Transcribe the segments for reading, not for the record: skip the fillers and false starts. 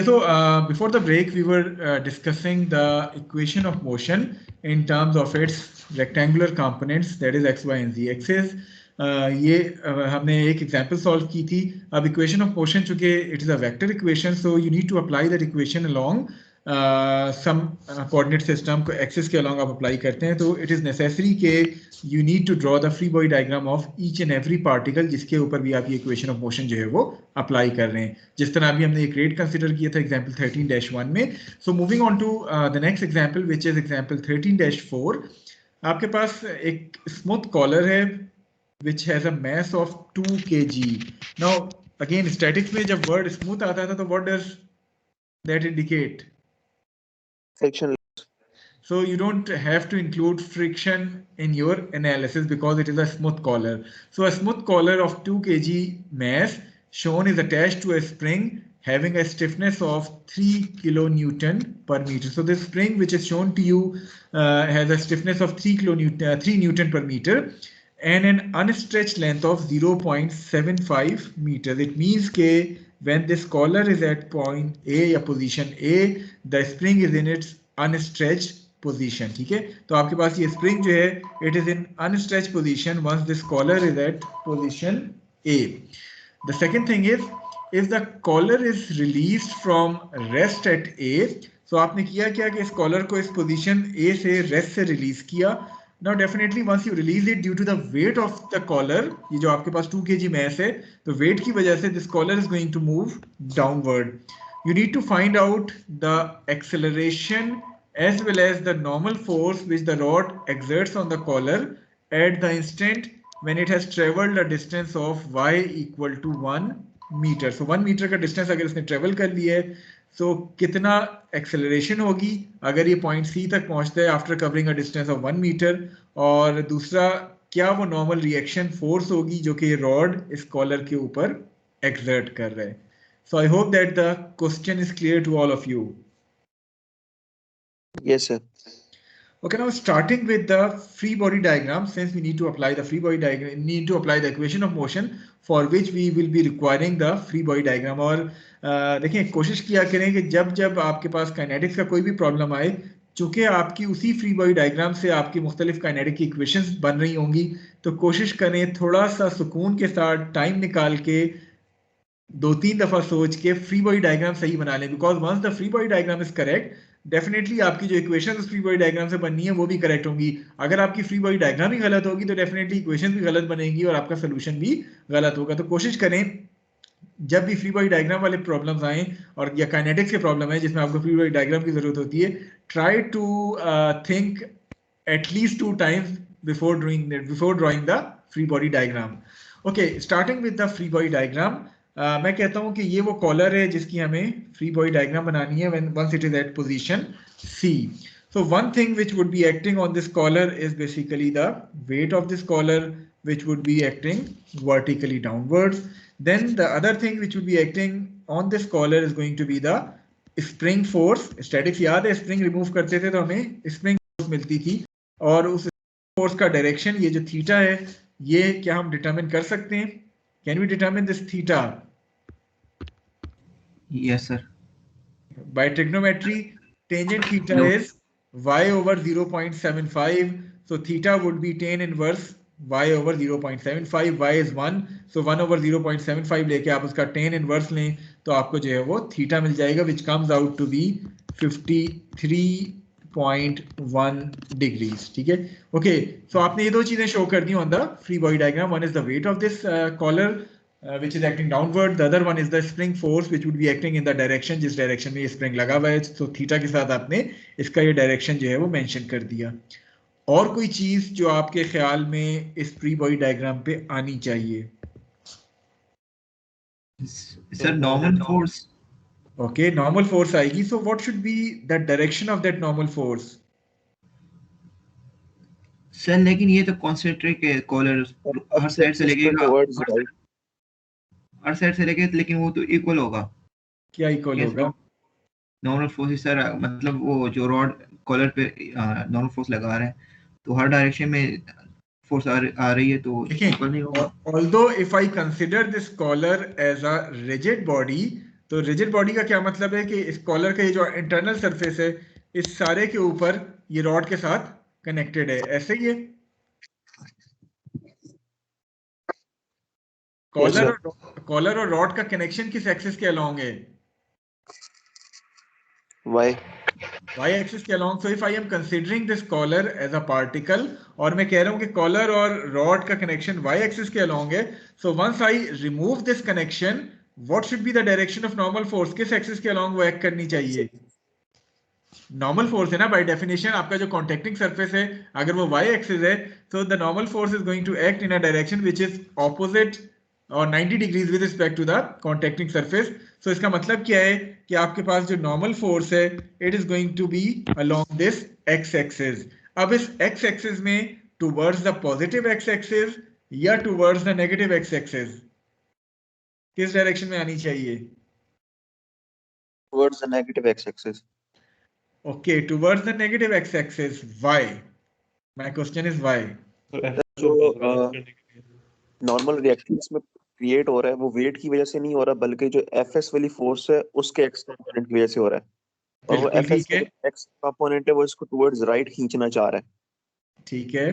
So before the break, we were discussing the equation of motion in terms of its rectangular components, that is x, y, and z axis. ये हमने एक example solve की थी. अब equation of motion चूँकि it is a vector equation, so you need to apply that equation along some coordinate system को axis के along आप apply करते हैं, तो it is necessary कि you need to draw the free body diagram of each and every particle जिसके ऊपर भी आप ये equation of motion जो है वो apply कर रहे हैं. जिस तरह अभी हमने एक rate consider किया था example 13-1 में. So moving on to the next example, which is example 13-4. आपके पास एक smooth collar है which has a mass of 2 kg. Now again statics में जब word smooth आता था तो what does that indicate? Friction. So you don't have to include friction in your analysis because it is a smooth collar. So a smooth collar of 2 kg mass shown is attached to a spring having a stiffness of 3 kilonewton per meter. So this spring which is shown to you has a stiffness of 3 Newton per meter and an unstretched length of 0.75 meters. It means that when this collar is at point A or position A, the spring is in its unstretched position. ठीक है, तो आपके पास ये spring जो है it is in unstretched position once this collar is at position A. The second thing is if the collar is released from rest at A, so आपने किया क्या कि इस collar को इस position A से rest से release किया. Now definitely once you release it due to the weight of the collar, ये जो आपके पास 2 kg mass है, तो weight की वजह से this collar is going to move downward. You need to find out the acceleration as well as the normal force which the rod exerts on the collar at the instant when it has traveled a distance of y equal to 1 meter. So 1 meter का distance अगर इसने travel कर लिया है, so कितना acceleration होगी अगर ये point C तक पहुंचता है after covering a distance of 1 meter, और दूसरा क्या वो normal reaction force होगी जो कि rod इस collar के ऊपर exert कर रहा है. So I hope that the question is clear to all of you. Yes, sir. Okay, now starting with the free body diagram, since we need to apply the free body diagram, need to apply the equation of motion for which we will be requiring the free body diagram. और देखिए कोशिश किया करें कि जब जब आपके पास kinetics का कोई भी प्रॉब्लम आए, चूंकि आपकी उसी फ्री बॉडी डायग्राम से आपकी मुख्तलिफ काइनेटिक की इक्वेशंस बन रही होंगी, तो कोशिश करें थोड़ा सा सुकून के साथ टाइम निकाल के 2-3 दफा सोच के फ्री बॉडी डायग्राम सही बना लें, because once the free body diagram is correct, definitely आपकी जो इक्वेशन फ्री बॉडी डायग्राम से बननी है वो भी करेक्ट होंगी. अगर आपकी फ्री बॉडी डायग्राम ही गलत होगी तो डेफिनेटली इक्वेशन भी गलत बनेंगी और आपका सोल्यूशन भी गलत होगा. तो कोशिश करें जब भी फ्री बॉडी डायग्राम वाले प्रॉब्लम्स आए और या काइनेटिक्स के प्रॉब्लम है जिसमें आपको फ्री बॉडी डायग्राम की जरूरत होती है, try to think at least 2 times before drawing the free body diagram. Okay, starting with the free body diagram, मैं कहता हूं कि ये वो कॉलर है जिसकी हमें फ्री बॉडी डायग्राम बनानी है once it is at position C. So one thing which would be acting on this collar is basically the weight of this collar, which would be acting vertically downwards. Then the other thing which would be acting on this collar is going to be the spring force. Statics याद है, spring remove करते थे तो हमें spring force मिलती थी, और उस force का direction ये जो थीटा है ये क्या हम determine कर सकते हैं? Can we determine this theta? Yes, sir. By trigonometry, tangent theta is y over 0.75. So theta would be tan inverse y over 0.75. Y is 1. So 1 over 0.75 लेके आप उसका tan inverse लें तो आपको जो है वो theta मिल जाएगा, which comes out to be 53.1 degrees. ठीक है. Okay, so आपने ये दो चीजें शो कर दी on the free body diagram. One is the weight of this collar which is acting downward. The other one is the spring force which would be acting in the direction जिस direction में ये spring लगा हुआ है. So theta के साथ आपने इसका ये direction जो है वो mention कर दिया. और कोई चीज जो आपके ख्याल में इस free body diagram पे आनी चाहिए? Sir, normal force. Okay, normal force आएगी. So what should be the direction of that normal force? Sir लेकिन ये तो कॉन्सेंट्रिक है कॉलर, हर साइड से लगेगा, हर साइड से लगेगा, लेकिन वो तो इक्वल होगा. क्या इक्वल होगा? नॉर्मल फोर्स सर, मतलब वो जो रॉड कॉलर पे नॉर्मल फोर्स लगा रहे हैं तो हर डायरेक्शन में फोर्स आ रही है तो इक्वल नहीं होगा. Although if I consider this collar as a rigid body, तो रिजिड बॉडी का क्या मतलब है कि इस कॉलर का ये जो इंटरनल सरफेस है इस सारे के ऊपर ये रॉड के साथ कनेक्टेड है, ऐसे ही है। कॉलर और रॉड का कनेक्शन किस एक्सिस के अलोंग है? y एक्सिस के along. So if I am considering this collar as a particle और मैं कह रहा हूं कि कॉलर और रॉड का कनेक्शन y एक्सिस के अलोंग है, so once I remove this connection what should be the direction of normal force? किस एक्सिस के अलोंग वो एक्ट करनी चाहिए? नॉर्मल फोर्स है ना, बाय डेफिनेशन आपका जो कॉन्टेक्टिंग सरफेस है अगर वो y एक्सिस है तो the normal force is going to act in a direction which is opposite और 90 degrees with respect to the contacting surface. So इसका मतलब क्या है कि आपके पास जो नॉर्मल फोर्स है it is going to be along this x axis. अब इस x एक्सिस में towards the positive x axis या towards the negative x axis, किस डायरेक्शन में आनी चाहिए? towards the negative x-axis. Okay, towards the negative x-axis. Why? My question is why? जो normal reactions में क्रिएट हो रहा है वो वेट की वजह से नहीं हो रहा, बल्कि जो एफएस वाली फोर्स है उसके एक्स कंपोनेंट की वजह से हो रहा है, और वो बिल्कुल एफएस ठीक है, एक्स कंपोनेंट है वो इसको टुवर्ड्स राइट खींचना चाह रहा है। ठीक है।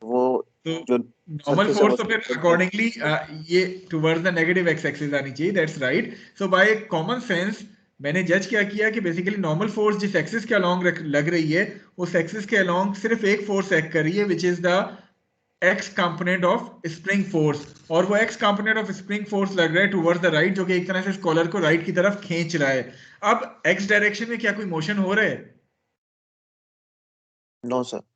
वो तो जो नॉर्मल सरफेस है फोर्स वो तो फिर अकॉर्डिंगली ये towards the negative x axis आनी चाहिए, that's right. So by common sense मैंने जज क्या किया कि बेसिकली नॉर्मल फोर्स जिस एक्सिस के अलोंग लग रही है उस एक्सिस के अलोंग सिर्फ एक फोर्स एक्ट कर रही है which is the x component of spring force, और वो x component of spring force लग रहा है टुवर्ड्स द राइट, जो कि एक तरह से स्कॉलर को राइट की तरफ खींच रहा है। अब एक्स डायरेक्शन में क्या कोई मोशन हो रहा है? No sir.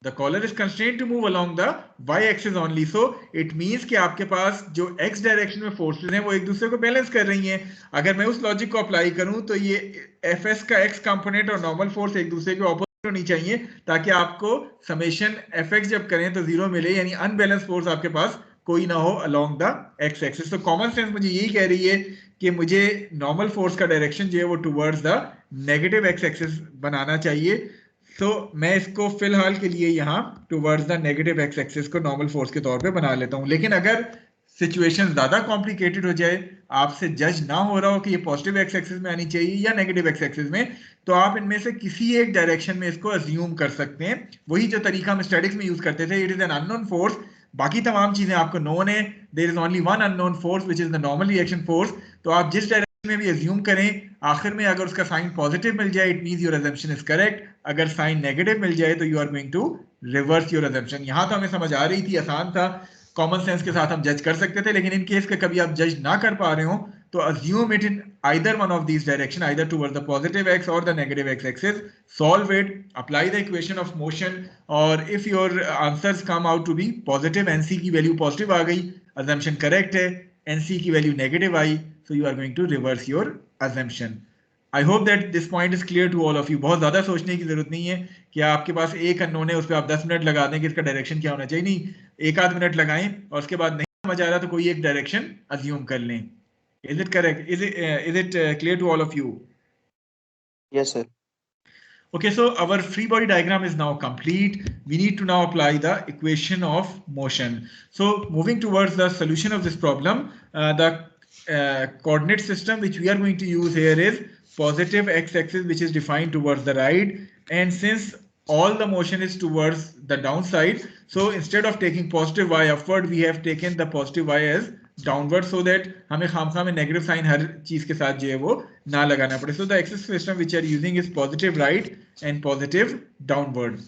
The collar is constrained to move along the y-axis only. So it means कि आपके पास जो x डायरेक्शन में फोर्सेस हैं वो एक दूसरे को बैलेंस कर रही हैं। अगर मैं उस लॉजिक को अप्लाई करूं तो ये fs का x कंपोनेंट और नॉर्मल फोर्स एक दूसरे के ऑपोजिट होनी चाहिए ताकि आपको समेशन fx जब करें तो जीरो मिले, यानी अनबैलेंस फोर्स आपके पास कोई ना हो अलोंग द x एक्सिस। तो कॉमन सेंस मुझे यही कह रही है कि मुझे नॉर्मल फोर्स का डायरेक्शन जो है वो towards the negative x axis बनाना चाहिए। तो मैं इसको फिलहाल के लिए यहाँ towards the negative x axis को नॉर्मल फोर्स के तौर पे बना लेता हूँ, लेकिन अगर सिचुएशन ज्यादा कॉम्प्लिकेटेड हो जाए, आपसे जज ना हो रहा हो कि ये पॉजिटिव एक्स एक्सिस में आनी चाहिए या नेगेटिव एक्स एक्सिस में, तो आप इनमें से किसी एक डायरेक्शन में इसको अज्यूम कर सकते हैं। वही जो तरीका हम स्टैटिक्स में यूज करते थे, it is an unknown force, बाकी तमाम चीजें आपको नोन है, there is only one unknown force which is the normal reaction force. तो आप जिस डायरेक्शन में भी अज्यूम करें, आखिर में अगर उसका साइन पॉजिटिव मिल जाए it means your assumption is correct, अगर साइन नेगेटिव मिल जाए तो you are going to reverse your assumption. यहां तो हमें समझ आ रही थी, आसान था, कॉमन सेंस के साथ हम जज कर सकते थे, लेकिन इन केस के कभी आप जज ना कर पा रहे हो तो assume it in either one of these direction, either towards the positive x और the negative x axis, solve it, apply the equation of motion, और if your answers come out to be positive, NC की value positive आ गई, assumption correct है, NC की value negative आई, so you are going to reverse your assumption. I hope that this point is clear to all of you. बहुत ज्यादा सोचने की जरूरत नहीं है कि आपके पास एक अननोन है उस पर आप 10 मिनट लगा दें कि इसका डायरेक्शन क्या होना चाहिए, नहीं, एक आध मिनट लगाएं और उसके बाद नहीं समझ आ रहा तो कोई एक डायरेक्शन अज्यूम कर लें। Is it correct? Is it clear to all of you? Yes sir. Okay, so our free body diagram is now complete. We need to now apply the equation of motion. So moving towards the solution of this problem, the coordinate system which we are going to use here is positive x-axis, which is defined towards the right. And since all the motion is towards the downside, so instead of taking positive y upward, we have taken the positive y as downward, so that हमें खामखा में negative sign हर चीज के साथ जो है वो ना लगाना पड़े। So the axis system which are using is positive right and positive downward.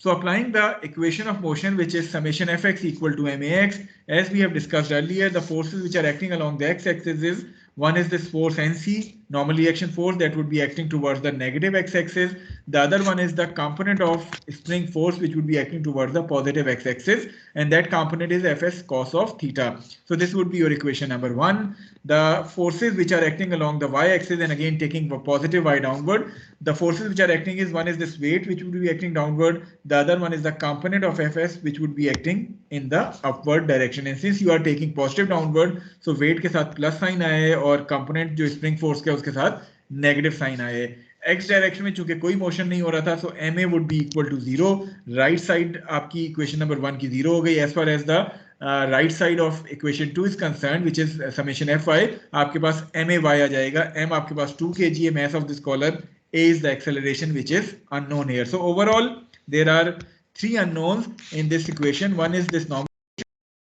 So applying the equation of motion, which is summation fx equal to max, as we have discussed earlier, the forces which are acting along the x-axis is, one is this force NC, normal reaction force, that would be acting towards the negative x-axis. The other one is the component of spring force, which would be acting towards the positive x-axis, and that component is Fs cos of theta. So this would be your equation number one. The forces which are acting along the y-axis, and again taking positive y downward, the forces which are acting is, one is this weight which would be acting downward, the other one is the component of Fs which would be acting in the upward direction. And since you are taking positive downward, so weight के साथ plus sign आए और component जो spring force का उसके साथ negative sign आए। x direction में चूंकि कोई मोशन नहीं हो रहा था, सो ma would be equal to 0, right side आपकी इक्वेशन नंबर 1 की 0 हो गई, as far as the right side of equation 2 is concern which is summation FY, आपके पास MAY आ जाएगा. M आपके पास 2 kg है mass of this collar. A is the acceleration which is unknown here. So overall there are 3 unknowns in this equation. One is this normal,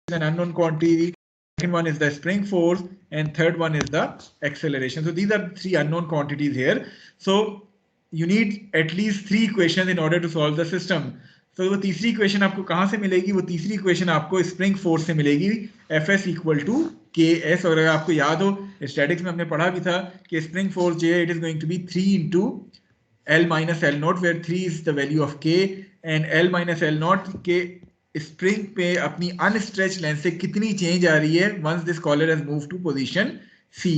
an unknown quantity, second one is the spring force, and third one is the acceleration. So these are 3 unknown quantities here. So you need at least 3 equations in order to solve the system. तो वो तीसरी equation आपको कहाँ से मिलेगी? वो तीसरी equation आपको स्प्रिंग फोर्स से मिलेगी, Fs इक्वल टू Ks. और अगर आपको याद हो स्टैटिक्स में हमने पढ़ा भी था कि स्प्रिंग फोर्स जो है it is going to be 3 into L minus L naught, where 3 is the value of K, and L minus L naught के स्प्रिंग पे अपनी अनस्ट्रेच लेंथ से कितनी चेंज आ रही है once this collar has move to position C.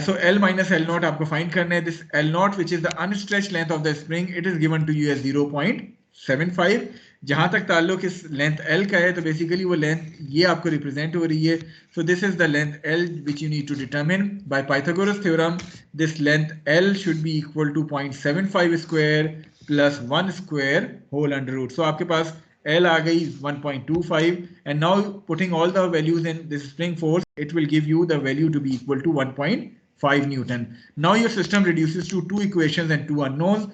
So L minus L naught आपको find करना है. This L naught which is the unstretched length of the spring, it is given to you as 0.75. जहां तक ताल्लुक इस length L का है तो बेसिकली वो लेंथ ये आपको रिप्रेजेंट हो रही है. So this is the length L which you need to determine by Pythagoras theorem. This length L should be equal to 0.75 square plus 1 square whole under root. So आपके पास L आ गई 1.25, and now putting all the values in this spring force, it will give you the value to be equal to 1.5 Newton. Now your system reduces to 2 equations and 2 unknowns.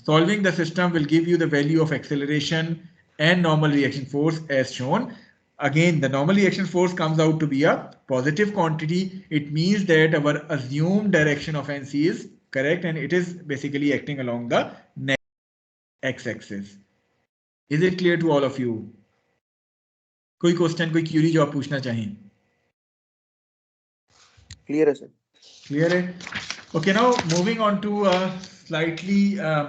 Solving the system will give you the value of acceleration and normal reaction force as shown. Again, the normal reaction force comes out to be a positive quantity. It means that our assumed direction of NC is correct, and it is basically acting along the x-axis. Is it clear to all of you? कोई question, कोई Curie जो आप पूछना चाहें? Clear है sir. Clear है. Okay, now moving on to a slightly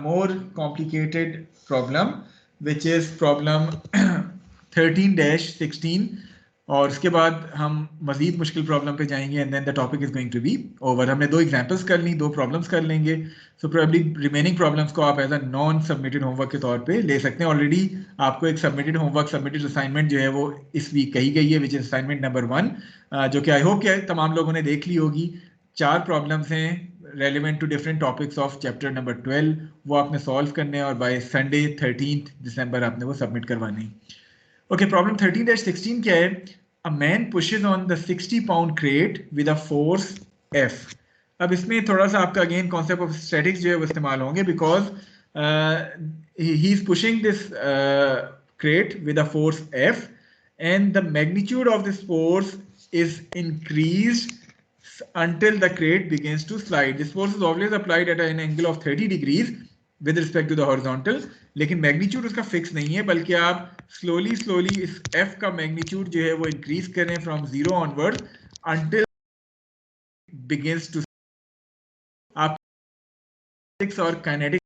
more complicated problem, which is problem 13-16. और उसके बाद हम मजीद मुश्किल प्रॉब्लम पे जाएंगे, and then the topic is going to be over. हमने 2 एग्जांपल्स कर ली, 2 प्रॉब्लम्स कर लेंगे. सो प्रोबेबली रिमेनिंग प्रॉब्लम्स को आप as a non submitted homework के तौर पे ले सकते हैं. ऑलरेडी आपको एक सबमिटेड होमवर्क, सबमिटेड असाइनमेंट जो है वो इस वीक कही गई है, विच इज असाइनमेंट नंबर 1, जो कि आई होप कि तमाम लोगों ने देख ली होगी. 4 प्रॉब्लम्स हैं relevant to different topics of chapter number 12. वो आपने सॉल्व करने हैं और बाय संडे 13 दिसंबर आपने वो सबमिट करवाने हैं. ओके, प्रॉब्लम 13-16 क्या है? A man pushes on the 60-pound crate with a force F. अब इसमें थोड़ा सा आपका अगेन कॉन्सेप्ट ऑफ स्टैटिक्स जो है वो इस्तेमाल होंगे, because he is pushing this crate with a force F, and the magnitude of this force is increased until the crate begins to slide. This force is always applied at an angle of 30 degrees with respect to the horizontal, लेकिन magnitude उसका fix नहीं है, बल्कि आप slowly इस F का magnitude जो है वो इंक्रीज करें from 0 onward until begins to. आप और काइनेटिक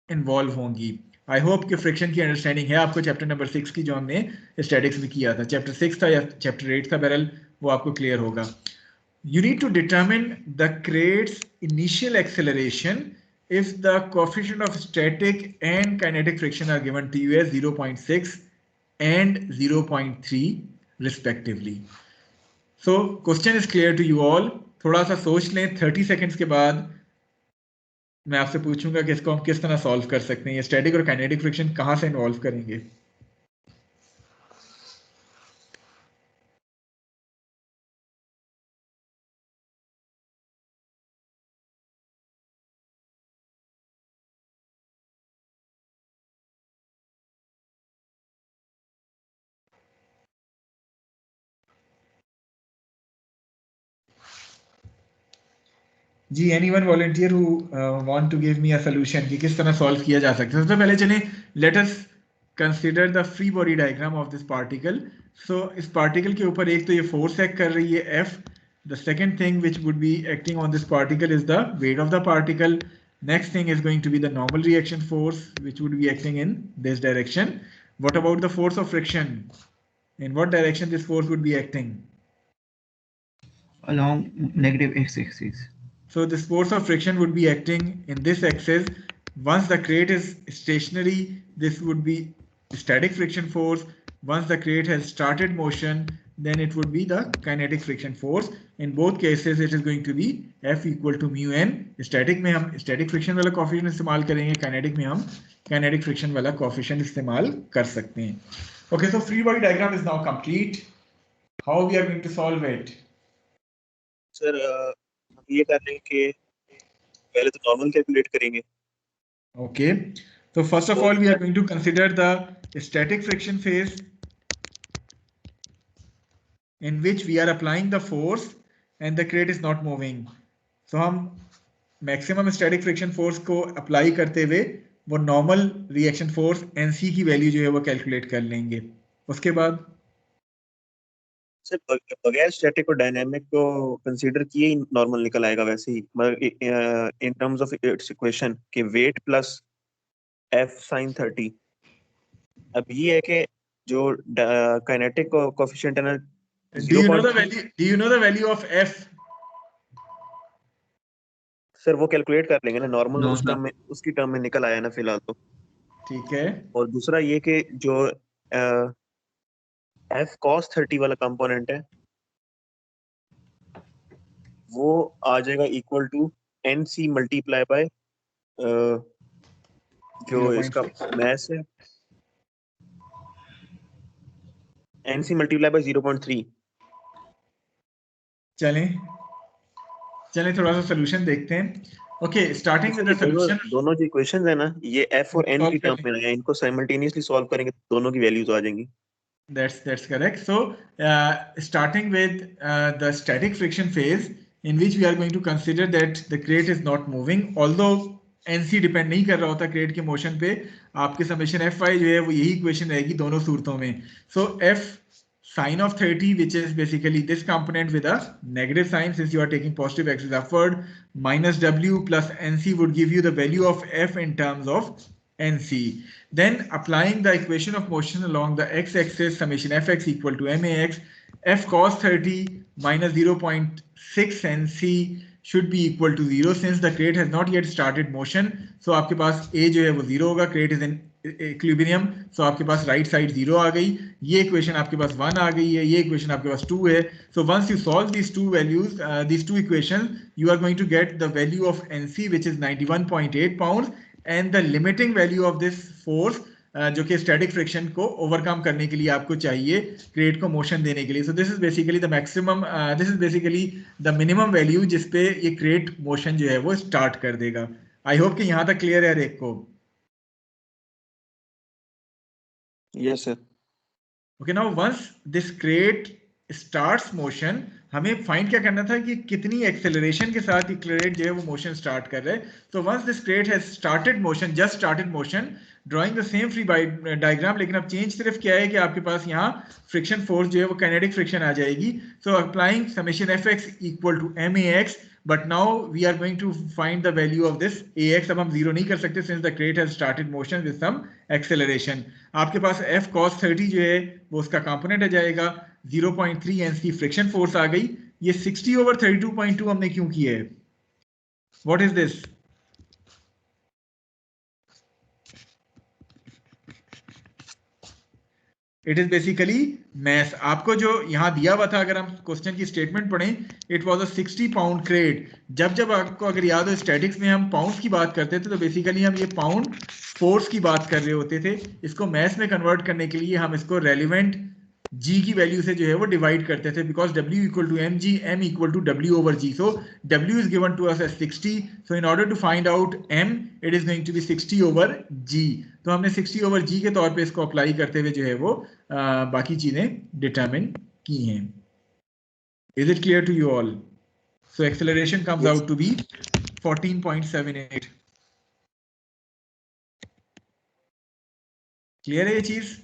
इन्वॉल्व होंगी. आई होप कि फ्रिक्शन की अंडरस्टैंडिंग है आपको चैप्टर नंबर 6 की, जो हमने स्टैटिक्स में किया था. चैप्टर 6 था या चैप्टर 8 था, बहरहाल वो आपको क्लियर होगा. You need to determine the crate's initial acceleration if the coefficient of static and kinetic friction are given to you as 0.6 and 0.3 respectively. So question is clear to you all. थोड़ा सा सोच लें. 30 seconds के बाद मैं आपसे पूछूंगा कि इसको हम किस तरह सॉल्व कर सकते हैं. ये स्टैटिक और काइनेटिक फ्रिक्शन कहाँ से इन्वॉल्व करेंगे. जी, anyone volunteer who want to give me a solution कि किस तरह सॉल्व किया जा सकता है. सबसे पहले चलें, let us consider the free body diagram of this particle. So इस particle के ऊपर एक तो ये force act कर रही है F. The second thing which would be acting on this particle is the weight of the particle. Next thing is going to be the normal reaction force which would be acting in this direction. What about the force of friction? In what direction this force would be acting? Along negative x-axis. So this force of friction would be acting in this axis. Once the crate is stationary, this would be static friction force. Once the crate has started motion, then it would be the kinetic friction force. In both cases, it is going to be F equal to mu n. Static में हम static friction वाला coefficient इस्तेमाल करेंगे, kinetic में हम kinetic friction वाला coefficient इस्तेमाल कर सकते हैं. Okay, so free body diagram is now complete. How we are going to solve it? Sir हम ये कर लेंगे कि पहले तो नॉर्मल कैलकुलेट करेंगे. Okay, so first of all we are going to consider the static friction phase in which we are applying the force and the crate is not moving. So हम maximum static friction force को apply करते हुए वो normal reaction force NC की value जो है वो calculate कर लेंगे. उसके बाद सर बगैर स्टैटिक और डायनामिक को कंसीडर किए ही नॉर्मल निकल आएगा वैसे ही, मतलब इन टर्म्स ऑफ इट्स इक्वेशन कि वेट प्लस एफ साइन 30. अब ये है कि जो काइनेटिक कोएफिशिएंट है ना, do you know the 0.3. value? Do you know the value of F? Sir वो कैलकुलेट कर लेंगे ना, नॉर्मल No, उस sir. टर्म में, उसकी टर्म में निकल आया ना फिलहाल तो. ठीक है. और दूसरा ये कि जो एफ कॉस 30 वाला कंपोनेंट है वो आ जाएगा equal to N C multiply by जो इसका 0.6. मैस है, एन सी मल्टीप्लाई बाय 0.3. चलें चलें थोड़ा सा सोल्यूशन देखते हैं. ओके, स्टार्टिंग विद द दोनों सोल्यूशन. दोनों जो इक्वेशंस है ना, ये एफ और एन की टर्म में है, इनको साइमल्टेनियसली सॉल्व करेंगे तो दोनों की वैल्यूज आ जाएंगी. That's correct. So starting with the static friction phase in which we are going to consider that the crate is not moving, although NC depend नहीं कर रहा होता क्रेट के मोशन पे. आपके समेशन Fy जो है वो यही इक्वेशन रहेगी दोनों सूरतों में. So F sine of 30, which is basically this component with a negative sign since you are taking positive axis upward, minus W plus NC would give you the value of F in terms of NC. Then applying the equation of motion along the x-axis, summation Fx equal to max, F cos 30 minus 0.6 NC should be equal to 0 since the crate has not yet started motion. So आपके पास A जो है वो 0 होगा, crate is in equilibrium, so आपके पास right side 0 आ गई. ये equation आपके पास 1 आ गई है, ये equation आपके पास 2 है. So once you solve these two values, these two equations, you are going to get the value of NC which is 91.8 pounds and the limiting value of this force जो कि static friction को overcome करने के लिए आपको चाहिए crate को motion देने के लिए. So this is basically the maximum, this is basically the minimum value जिस पे ये क्रेट मोशन जो है वो स्टार्ट कर देगा. आई होप कि यहां तक क्लियर है एक को. Yes sir. Okay, now once this crate starts motion, हमें फाइंड क्या करना था कि कितनी एक्सेलरेशन के साथ ये क्रेट जो है वो मोशन स्टार्ट कर रहा है. तो once this crate has started motion, just started motion, drawing the same free diagram, लेकिन अब चेंज सिर्फ क्या है कि आपके पास यहाँ फ्रिक्शन फोर्स जो है वो काइनेटिक फ्रिक्शन आ जाएगी. So applying summation F X equal to M A X, but now we are going to find the value of this A X. अब हम जीरो नहीं कर सकते since the crate has started motion with some acceleration. आपके पास F cos 30 जो है वो उसका कंपोनेंट आ जाएगा. 0.3 एनसी फ्रिक्शन फोर्स आ गई. ये 60/32.2 हमने क्यों किया है? What is this? It is basically mass. आपको जो यहां दिया हुआ था, अगर हम क्वेश्चन की स्टेटमेंट पढ़ें, it was a 60 pound crate. जब आपको अगर याद हो स्टैटिक्स में हम पाउंड्स की बात करते थे तो बेसिकली हम ये पाउंड फोर्स की बात कर रहे होते थे. इसको मैस में कन्वर्ट करने के लिए हम इसको रेलिवेंट g की वैल्यू से जो है वो डिवाइड करते थे, because w equal to mg, m equal to w over g. So w is given to us as 60. So in order to find out m, it is going to be 60 over g. तो हमने 60 over g के तौर पे इसको apply करते हुए जो है वो बाकी चीजें डिटरमिन की हैं. Is it clear to you all? So acceleration comes out to be 14.78. Clear है ये चीज?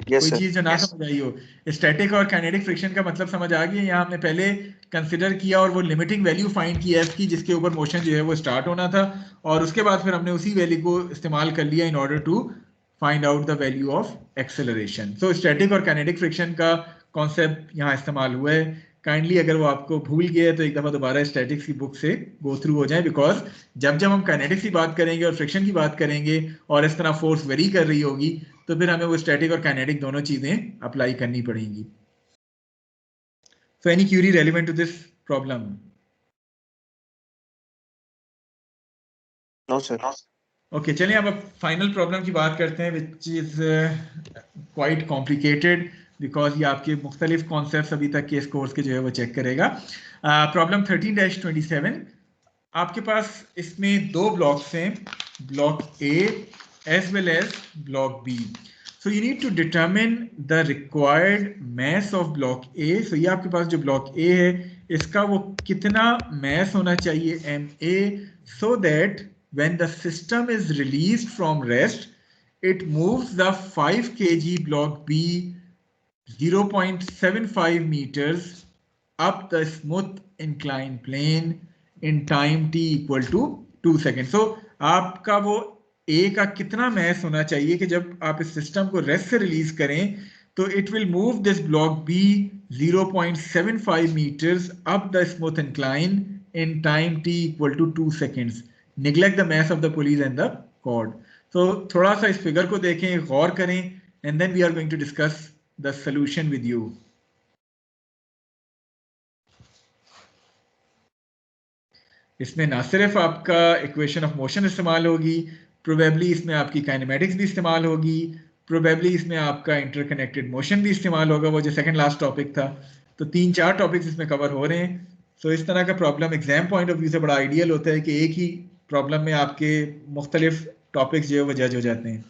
कोई चीज जो ना समझ आई हो? स्टैटिक और काइनेटिक फ्रिक्शन का मतलब समझ आ गया? यहाँ हमने पहले कंसिडर किया और वो लिमिटिंग वैल्यू फाइंड की एफ की जिसके ऊपर मोशन जो है वो स्टार्ट होना था, और उसके बाद फिर हमने उसी वैल्यू को इस्तेमाल कर लिया in order to find out the value of acceleration. So static और काइनेटिक फ्रिक्शन का कॉन्सेप्ट यहाँ इस्तेमाल हुआ है. काइंडली अगर वो आपको भूल गया है तो एक दफा दोबारा स्टैटिक्स की बुक से गो थ्रू हो जाए, बिकॉज जब हम काइनेटिक्स की बात करेंगे और फ्रिक्शन की बात करेंगे और इस तरह फोर्स वेरी कर रही होगी तो फिर हमें वो स्टैटिक और काइनेटिक दोनों चीजें अप्लाई करनी पड़ेंगी. So any query relevant to this problem? No sir. Okay चलिए अब फाइनल प्रॉब्लम की बात करते हैं which is quite complicated because ये आपके मुख्तलिफ कॉन्सेप्ट अभी तक के इस कोर्स के जो है वो चेक करेगा। प्रॉब्लम 13-27 आपके पास इसमें दो ब्लॉक्स हैं, block A as well as block B. So you need to determine the required mass of block A. So ये आपके पास जो ब्लॉक ए है इसका वो कितना मैस होना चाहिए M A, so that when the system is released from rest it moves the 5 kg block B 0.75 meters up the smooth inclined plane in time t equal to 2 seconds. So आपका वो A का कितना mass होना चाहिए कि जब आप इस सिस्टम को रेस्ट से रिलीज करें तो it will move this block B 0.75 meters up the smooth incline in time t equal to 2 seconds. Neglect the mass of the pulleys and the cord. So थोड़ा सा इस फिगर को देखें, गौर करें, and then we are going to discuss the solution with you. इसमें ना सिर्फ आपका इक्वेशन ऑफ मोशन इस्तेमाल होगी, प्रोबेबली इसमें आपकी काइनेमेटिक्स भी इस्तेमाल होगी, प्रोबेबली इसमें आपका इंटरकनेक्टेड मोशन भी इस्तेमाल होगा, वो जो सेकंड लास्ट टॉपिक था। तो 3-4 टॉपिक्स इसमें कवर हो रहे हैं। सो इस तरह का problem exam point of view से बड़ा आइडियल होता है कि एक ही प्रॉब्लम में आपके मुख्तलिफ टॉपिक्स जो है वो जज हो जाते हैं।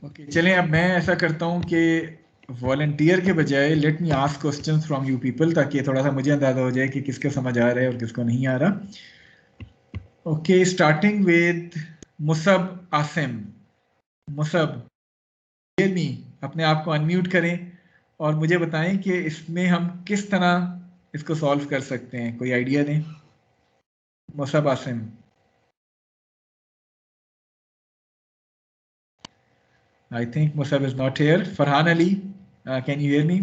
ओके चलें अब मैं ऐसा करता हूं कि वॉलंटियर के बजाय late me ask questions from you people, ताकि थोड़ा सा मुझे अंदाजा हो जाए कि किसको समझ आ रहा है और किसको नहीं आ रहा। Okay starting with Musab Asim. Musab मी अपने आप को अनम्यूट करें और मुझे बताएं कि इसमें हम किस तरह इसको सॉल्व कर सकते हैं, कोई आइडिया दें। Musab Asim. I think Musab is not here. Farhan Ali, can you hear me?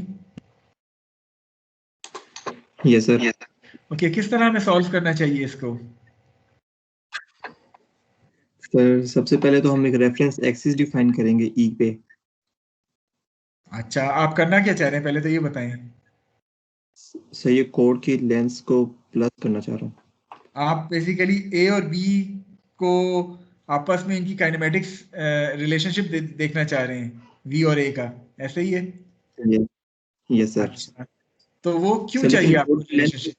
Yes sir. Okay, किस तरह हमें सॉल्व करना चाहिए इसको? सर सबसे पहले तो हम एक रेफरेंस एक्सिस डिफाइन करेंगे ई पे। अच्छा आप करना क्या चाह रहे हैं पहले तो ये बताएं। सर ये कोड की लेंथ को प्लस करना चाह रहा हूँ। आप बेसिकली ए और बी को आपस में इनकी काइनेमेटिक्स रिलेशनशिप देखना चाह रहे हैं, वी और ए का, ऐसे ही है? Yes sir. अच्छा तो वो क्यों चाहिए आपको रिलेशनशिप?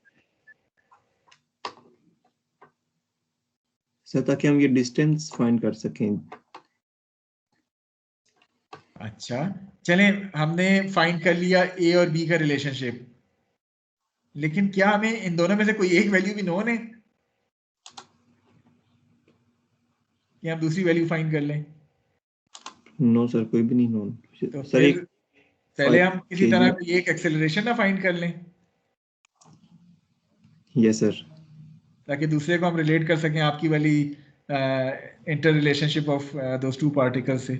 सर ताकि हम ये डिस्टेंस फाइंड कर सकें। अच्छा चलें हमने फाइंड कर लिया ए और बी का रिलेशनशिप, लेकिन क्या हमें इन दोनों में से कोई एक वैल्यू भी नोन है कि हम दूसरी वैल्यू फाइंड कर लें? नो सर कोई भी नहीं नोन। तो सर एक पहले हम किसी तरह कोई एक एक्सेलरेशन ना फाइंड कर लें। Yes sir. ताकि दूसरे को हम रिलेट कर सकें आपकी वाली inter relationship of those two particles से।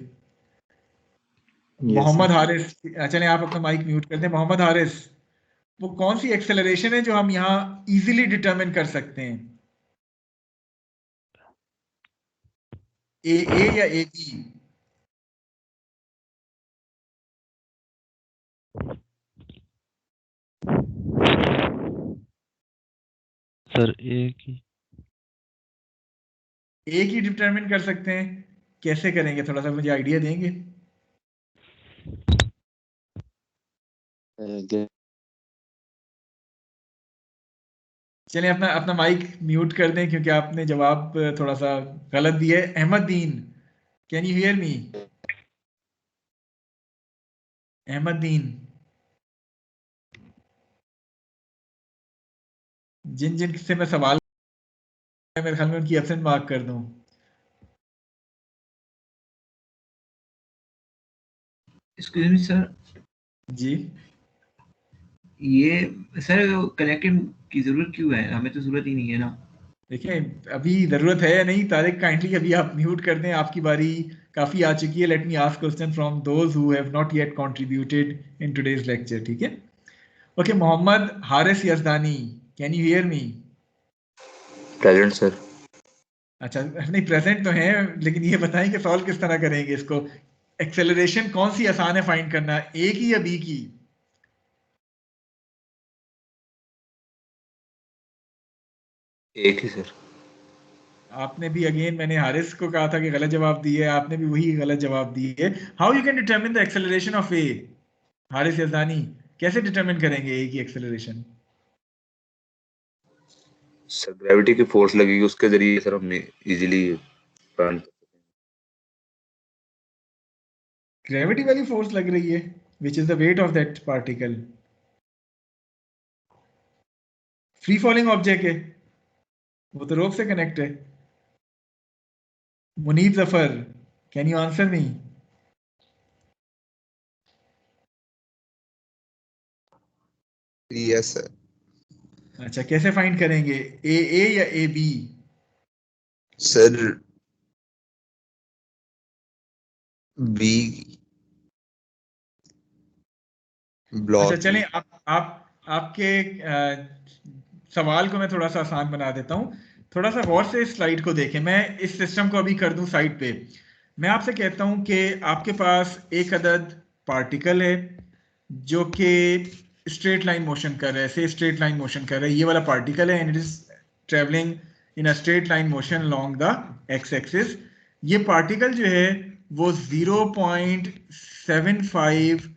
मोहम्मद हारिस, चलें आप अपना माइक म्यूट कर दें। मोहम्मद हारिस, वो कौन सी एक्सेलरेशन है जो हम यहाँ इजीली डिटरमिन कर सकते हैं, ए या ए बी? सर एक ही डिटरमिन कर सकते हैं, कैसे करेंगे थोड़ा सा मुझे आइडिया देंगे? चलिए अपना अपना माइक म्यूट कर दें क्योंकि आपने जवाब थोड़ा सा गलत दिया है। Ahmad Deen, can you hear me? Ahmad Deen, जिन जिन से मैं सवाल मेरे ख्याल में उनकी एब्सेंट मार्क कर दूं। Excuse me sir. जी ये सर कनेक्टेड की जरूरत क्यों है? हमें तो जरूरत ही नहीं है ना। देखिए अभी जरूरत है या नहीं, तारिक काइंडली अभी आप म्यूट कर दें, आपकी बारी काफी आ चुकी है। Let me ask question from those who have not yet contributed in today's lecture, ठीक है? Okay Mohammad Haris Yazdani, can you hear me? Present sir. अच्छा नहीं प्रेजेंट तो है, लेकिन ये बताएं कि सॉल्व किस तरह करेंगे इसको। एक्सेलरेशन कौन सी आसान है फाइंड करना, ए की या बी की? एक ही सर। आपने भी अगेन, मैंने हारिस को कहा था कि गलत जवाब दिए, आपने भी वही गलत जवाब दिए। How you can determine the acceleration of A? Haris Yazdani, कैसे डिटरमिन करेंगे ए की एक्सेलरेशन? सर ग्रेविटी की फोर्स लगेगी उसके जरिए सर हम इजीली प्लान। ग्रेविटी वाली फोर्स लग रही है, which is the weight of that particle. Free falling object है वो, तो रोप से कनेक्ट है। Munib Zafar, can you answer me? Yes sir. अच्छा, कैसे फाइंड करेंगे, ए या ए बी? सर बी अच्छा ब्लॉक। चलें, आपके सवाल को मैं थोड़ा सा आसान बना देता हूँ। थोड़ा सा गौर से इस स्लाइड को देखें, मैं इस सिस्टम को अभी कर दूं साइड पे। मैं आपसे कहता हूं कि आपके पास एक अदद पार्टिकल है जो कि स्ट्रेट लाइन मोशन कर रहा है, से स्ट्रेट लाइन मोशन कर रहा है, ये वाला पार्टिकल है and it is travelling in a straight line motion along the x axis. ये पार्टिकल जो है वो 0.75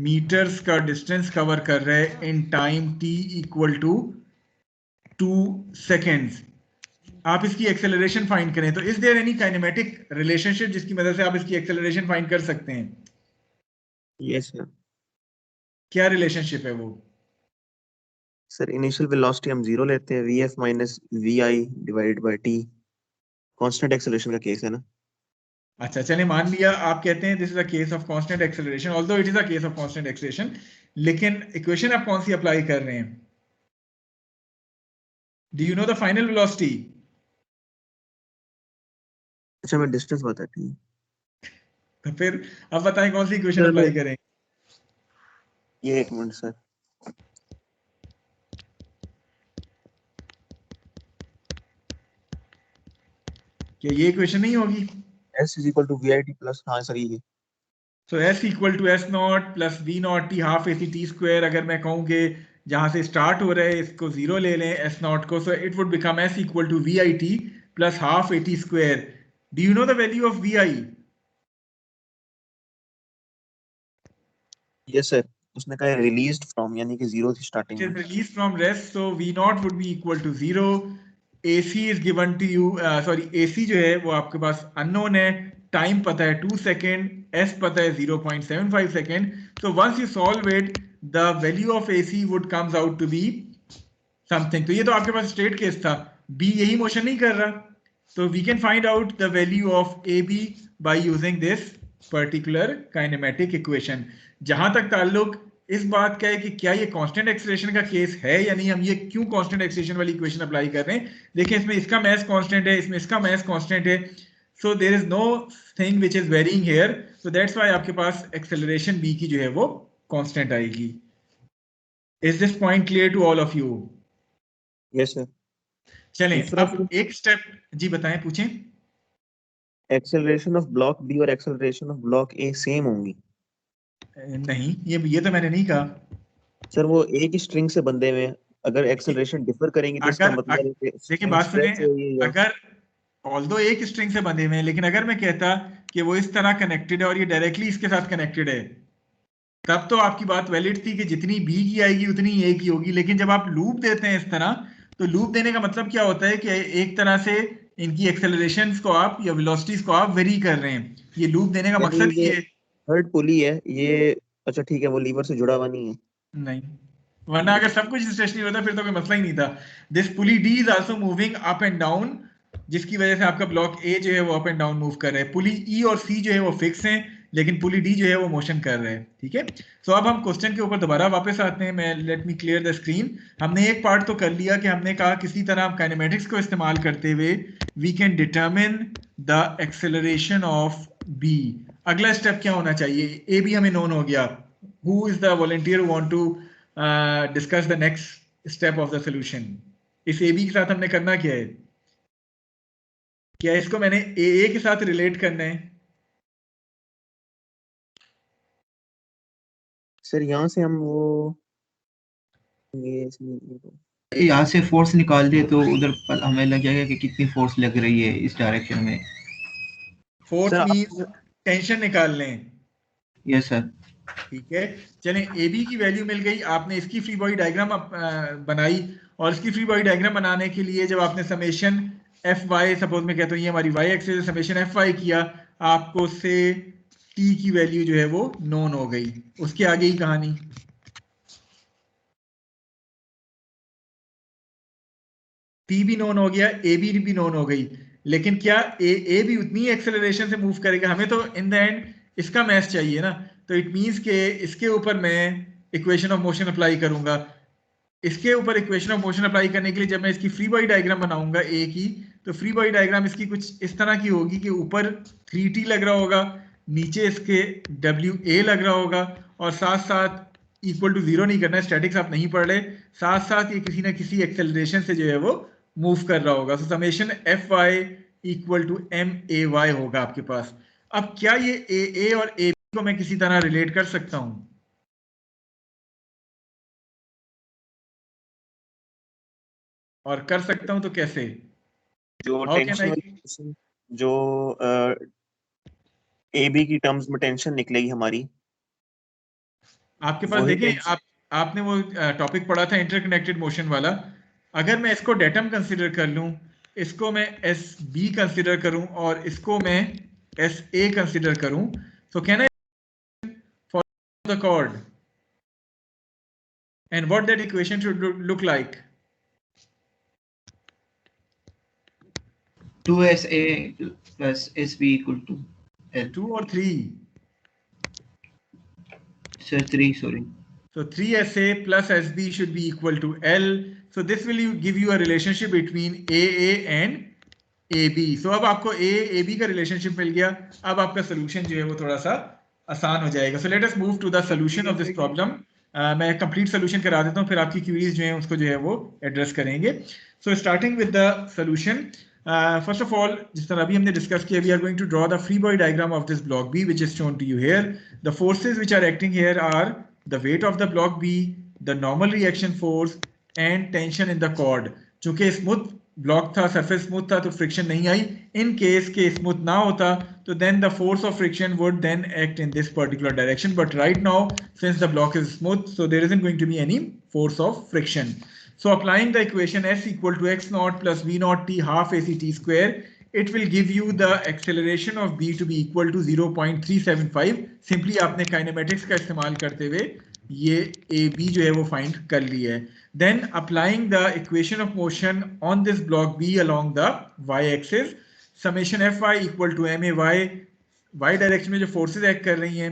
मीटर्स का डिस्टेंस कवर कर रहा है in time t equal to 2 seconds. आप इसकी एक्सेलरेशन फाइंड करें तो is there any kinematic relationship जिसकी मदद से आप इसकी एक्सेलरेशन फाइंड कर सकते हैं? Yes sir. क्या रिलेशनशिप है वो? सर इनिशियल वेलोसिटी हम 0 लेते हैं, vf minus vi divided by t। Constant acceleration का केस है ना। अच्छा चलिए, मान लिया आप कहते हैं this is a case of constant acceleration, although it is a case of constant acceleration, लेकिन इक्वेशन आप कौन सी अप्लाई कर रहे हैं? Do you know the final velocity? अच्छा मैं डिस्टेंस बताती हूँ तो फिर अब बताएं कौन सी इक्वेशन सर। अप्लाई करें? ये एक मिनट सर। क्या ये इक्वेशन नहीं होगी? s is equal to vi t plus, हाँ सर ये। So S equal to S naught plus V naught T half A C T square. अगर मैं कहूँ कि जहाँ से स्टार्ट हो रहा है इसको जीरो ले लें एस नॉट को, so it would become S equal to V I T plus half A T square. Do you know the value of V I? Yes sir, उसने कहा रिलीज्ड फ्रॉम, यानी कि 0 थी स्टार्टिंग It is में। released from rest, so V naught would be equal to 0. AC is given to you, sorry, AC जो है वो आपके पास unknown है, टाइम पता है 2 सेकेंड, S पता है 0.75 second. So once you solve it, the value of AC would comes out to be something. तो ये तो आपके पास स्ट्रेट केस था, B यही मोशन नहीं कर रहा, तो we can find out the value of AB by using this particular kinematic equation. जहां तक ताल्लुक इस बात का है कि क्या ये कांस्टेंट एक्सेलरेशन का केस है या नहीं, हम ये क्यों कांस्टेंट एक्सेलरेशन वाली इक्वेशन अप्लाई कर रहे हैं? देखिए इसमें इसका मास कांस्टेंट है, इसमें इसका मास कांस्टेंट है, so there is nothing which is varying here, so that's why आपके पास एक्सेलरेशन b की जो है वो कांस्टेंट आएगी। Is this point clear to all of you? Yes sir. चलें दूसरा अब एक स्टेप, जी बताएं, पूछें। एक्सेलरेशन ऑफ ब्लॉक बी और acceleration of block A same होंगी? नहीं, ये तो मैंने नहीं कहा। सर वो एक ही स्ट्रिंग से बंधे हुए हैं, अगर एक्सेलरेशन डिफर करेंगी तो इसका मतलब है कि देखिए स्ट्रिंग बात स्ट्रेच सुने, हो रही है। अगर ऑल्दो एक स्ट्रिंग से बंधे हुए हैं, लेकिन अगर मैं कहता कि वो इस तरह कनेक्टेड है और ये डायरेक्टली इसके साथ कनेक्टेड है, तब तो आपकी बात वैलिड थी कि जितनी बी की आएगी उतनी ए की होगी। लेकिन जब आप लूप देते हैं इस तरह, तो लूप देने का मतलब क्या होता है कि एक तरह से इनकी एक्सेलरेशंस को आप या वेलोसिटीज को आप वेरी कर रहे हैं। ये लूप देने का यानी मकसद ही ये है। थर्ड पुली है ये। अच्छा ठीक है, वो लीवर से जुड़ा हुआ नहीं है। नहीं, वरना अगर सब कुछ स्टेशनरी होता फिर तो कोई मसला ही नहीं था। This pulley D is also moving up and down, जिसकी वजह से आपका ब्लॉक ए जो है वो अप एंड डाउन मूव कर रहा है। पुली ई और सी जो है वो फिक्स हैं, लेकिन पुली डी जो है वो मोशन कर रहा है। ठीक है, सो अब हम क्वेश्चन के ऊपर दोबारा वापस आते हैं। मैं let me clear the screen. हमने एक पार्ट तो कर लिया कि हमने कहा किसी तरह काइनेमेटिक्स को इस्तेमाल करते हुए we can determine the acceleration of B. अगला स्टेप क्या होना चाहिए? ए भी हमें नोन हो गया। Who is the volunteer who want to discuss the next step of the solution? इस ए बी के साथ हमने करना क्या है? क्या इसको मैंने ए के साथ रिलेट करना है? सर यहाँ से हम वो ये यहाँ से फोर्स निकाल दे तो उधर हमें लग जाएगा कि कितनी फोर्स लग रही है इस डायरेक्शन में। फोर्स सर मींस टेंशन निकाल लें। Yes sir. ठीक है, चलें ए बी की वैल्यू मिल गई, आपने इसकी फ्री बॉडी डायग्राम बनाई, और इसकी फ्री बॉडी डायग्राम बनाने के लिए जब आपने समेशन एफ वाई, सपोज मैं कहता हूँ ये हमारी Y axis, summation F Y किया, आपको से टी की वैल्यू जो है वो नोन हो गई। उसके आगे ही कहानी। टी भी नोन हो गया, ए बी भी नोन हो गई, लेकिन क्या ए भी उतनी एक्सेलरेशन से मूव करेगा? हमें तो इन द एंड इसका मैथ चाहिए ना, तो इट मींस के इसके ऊपर मैं इक्वेशन ऑफ मोशन अप्लाई करूंगा। इसके ऊपर इक्वेशन ऑफ मोशन अप्लाई करने के लिए जब मैं इसकी फ्री बॉडी डायग्राम बनाऊंगा ए की, तो फ्री बॉडी डायग्राम इसकी कुछ इस तरह की होगी कि ऊपर 3t लग रहा होगा, नीचे इसके WA लग रहा होगा, और साथ साथ इक्वल टू 0 नहीं करना है, स्टैटिक्स आप नहीं पढ़ रहे, साथ साथ ये किसी ना किसी एक्सेलरेशन से जो है वो मूव कर रहा होगा। So summation F Y equal to MAY होगा आपके पास। अब क्या ये ए और ए को मैं किसी तरह रिलेट कर सकता हूं? और कर सकता हूं तो कैसे? जो How can I- टेंशन जो ए बी की टर्म्स में टेंशन निकलेगी हमारी, आपके पास वही देखें, tension- आपने वो टॉपिक पढ़ा था इंटरकनेक्टेड मोशन वाला। अगर मैं इसको डेटम कंसीडर कर लूं, इसको मैं एस बी कंसीडर करूं, और इसको मैं एस ए कंसीडर करूं, तो can I follow the cord and what that equation should look like? 2SA plus SB equal to L. 2 or 3? Sir, 3, sorry. So 3SA plus SB should be equal to L. So this will give you a relationship between AA and AB. So अब आपको AB का relationship मिल गया। अब आपका solution जो है वो थोड़ा सा आसान हो जाएगा। So let us move to the solution of this problem. मैं complete solution करा देता हूँ, फिर आपकी queries जो हैं उसको जो है वो address करेंगे। So starting with the solution. First of all, जिस तरह अभी हमने discuss किया, we are going to draw the free body diagram of this block B, which is shown to you here. The forces which are acting here are the weight of the block B, the normal reaction force and tension in the cord. चूंकि smooth block था, surface smooth था, तो friction नहीं आई। In case के smooth ना होता तो then the force of friction would then act in this particular direction, but right now since the block is smooth, so there isn't going to be any force of friction. So applying the equation S equal to x naught plus v naught t half AC t square, it will give you the acceleration of B to be equal to 0.375. Simply आपने kinematics का इस्तेमाल करते हुए ये AB जो है वो find कर लिया है। Then applying the equation of motion on this block B along the y-axis, summation Fy equal to MAY, y direction में जो फोर्सेज एक्ट कर रही हैं,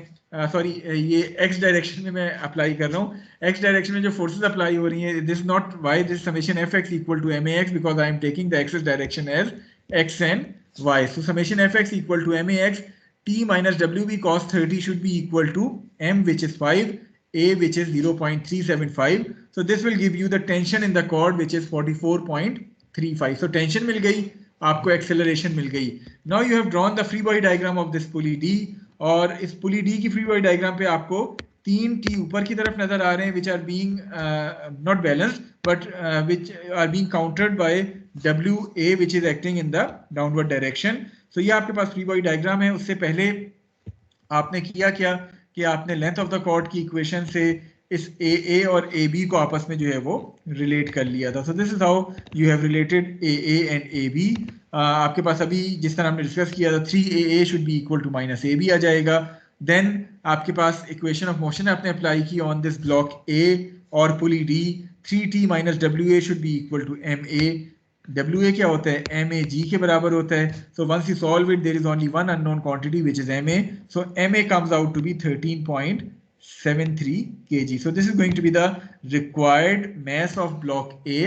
सॉरी ये x डायरेक्शन में मैं अप्लाई कर रहा हूँ, x डायरेक्शन में जो फोर्सेज अप्लाई हो रही हैं, this not y, this summation fx equal to max because I am taking the axis direction as x and y. So summation fx equal to max, t minus wb cos 30 should be equal to m, which is 5, a which is 0.375. So this will give you the tension in the cord, which is 44.35. So tension मिल गई, आपको acceleration मिल गई। Now you have drawn the free body diagram of this pulley D, और इस पुली D की free body diagram पे आपको 3 T ऊपर की तरफ नजर आ रहे हैं, which are being not balanced but which are being countered by WA which is acting in the downward direction. So ये आपके पास फ्री बॉडी डायग्राम है। उससे पहले आपने किया क्या कि आपने लेंथ ऑफ द कॉर्ड की इक्वेशन से इस AA और AB को आपस में जो है वो रिलेट कर लिया था। So this is how you have related AA and AB। आपके पास अभी जिस तरह हमने डिस्कस किया था 3AA should be equal to minus AB आ जाएगा। देन आपके पास इक्वेशन ऑफ मोशन आपने अप्लाई की ऑन दिस ब्लॉक A और pulley D, 3T minus WA should be equal to MA। WA क्या होता है? MAG के बराबर होता है। So once you solve it, there is only one unknown quantity which is MA. So MA comes out to be 13.73 kg. So this is going to be the required mass of block A,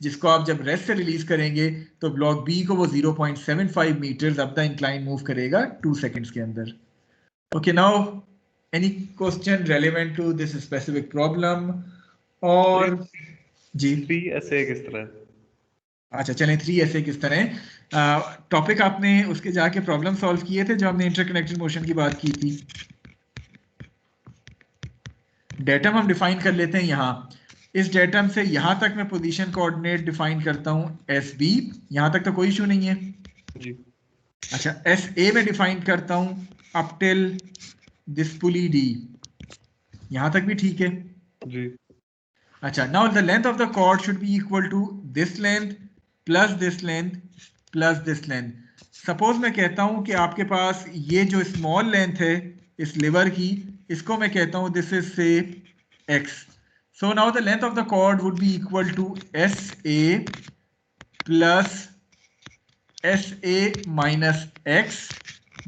जिसको आप जब rest से release करेंगे तो block B को वो 0.75 meters up the incline move करेगा 2 seconds के अंदर। Okay, now any question relevant to this specific problem? और जी PSA किस तरह? अच्छा चलें 3 ऐसे किस तरह टॉपिक आपने उसके जाके प्रॉब्लम सॉल्व किए थे जो हमने इंटरकनेक्टेड मोशन की बात की थी। डेटम हम डिफाइन कर लेते हैं यहाँ। इस डेटम से यहाँ तक मैं पोजीशन कोऑर्डिनेट डिफाइन करता हूँ एस बी, यहाँ तक तो कोई इशू नहीं है जी। अच्छा एस ए में डिफाइन करता हूँ up till this pulley D, यहाँ तक भी ठीक है जी। अच्छा now the length of the cord should be equal to this length plus this length plus this length. Suppose मैं कहता हूं कि आपके पास ये जो स्मॉल लेंथ है इस लिवर की, इसको मैं कहता हूं दिस इज से x, so now the length of the cord would be equal to SA plus SA minus x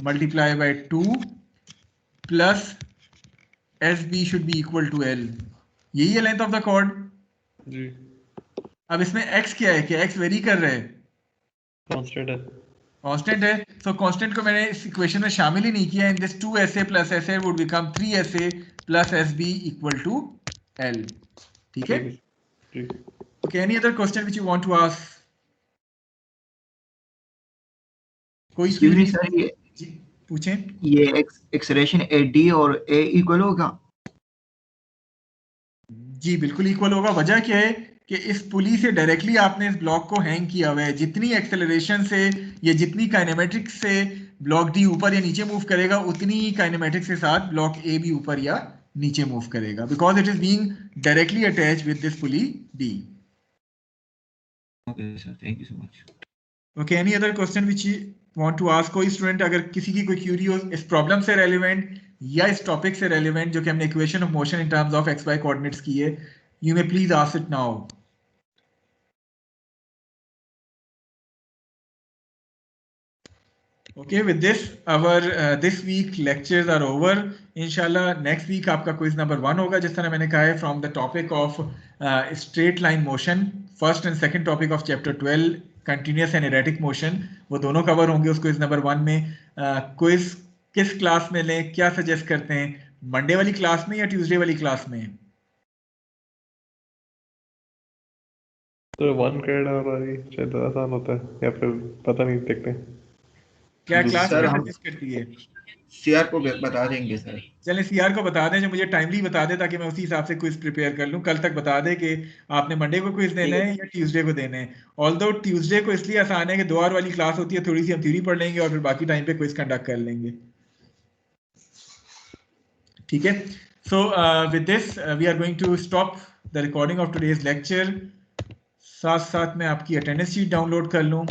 multiply by 2 plus SB should be equal to L। यही है लेंथ ऑफ द कॉर्ड जी। अब इसमें x क्या है कि x very कर रहा है, कांस्टेंट है। कांस्टेंट है, सो कांस्टेंट को मैंने इस इक्वेशन में शामिल ही नहीं किया। In this 2SA plus SA would become 3SA plus SB equal to L। ठीक है जी। Okay any other question which you want to ask? कोई Excuse me, query? sir, जी पूछें। ये एक्सेलरेशन AD और A इक्वल होगा? जी बिल्कुल इक्वल होगा। वजह क्या है कि इस पुली से डायरेक्टली आपने इस ब्लॉक को हैंग किया हुआ है, जितनी एक्सेलरेशन से या जितनी काइनेमेटिक्स से ब्लॉक डी ऊपर या नीचे मूव करेगा उतनी ही काइनेमेटिक्स के साथ ब्लॉक ए भी ऊपर या नीचे मूव करेगा, because it is being directly attached with this pulley D. Okay, sir, thank you so much. Okay any other question which you want to ask? कोई स्टूडेंट अगर किसी की कोई क्यूरी हो इस प्रॉब्लम से रेलेवेंट या इस टॉपिक से रेलेवेंट जो कि हमने equation of motion in terms of X Y coordinates की है, you may please ask it now. Okay, with this our this week lectures are over. Inshallah next week आपका quiz number 1 होगा, जिस तरह मैंने कहा है, from the topic of straight line motion, first and second topic of chapter 12 continuous and erratic motion, वो दोनों cover होंगे उस quiz number 1 में। quiz किस क्लास में लें, क्या सजेस्ट करते हैं, मंडे वाली क्लास में या ट्यूसडे वाली क्लास में? तो 1 क्रेडिट हमारी शायद आसान होता है या फिर पता नहीं, देखते हैं। क्या क्लास सर में हम सजेस्ट करती है? CR को बता देंगे सर। चलें सीआर को बता दें, जो मुझे टाइमली बता दे ताकि मैं उसी हिसाब से क्विज प्रिपेयर कर लूं। कल तक बता दे कि आपने मंडे को क्विज देना है या ट्यूसडे को देना है। ऑल्दो ट्यूसडे को इसलिए आसान है कि 2 आवर वाली क्लास होती है, थोड़ी सी हम थ्योरी पढ़ लेंगे और फिर बाकी टाइम पे क्विज कंडक्ट कर लेंगे। ठीक है, so with this we are going to stop the recording of today's lecture. साथ साथ मैं आपकी अटेंडेंस शीट डाउनलोड कर लूं।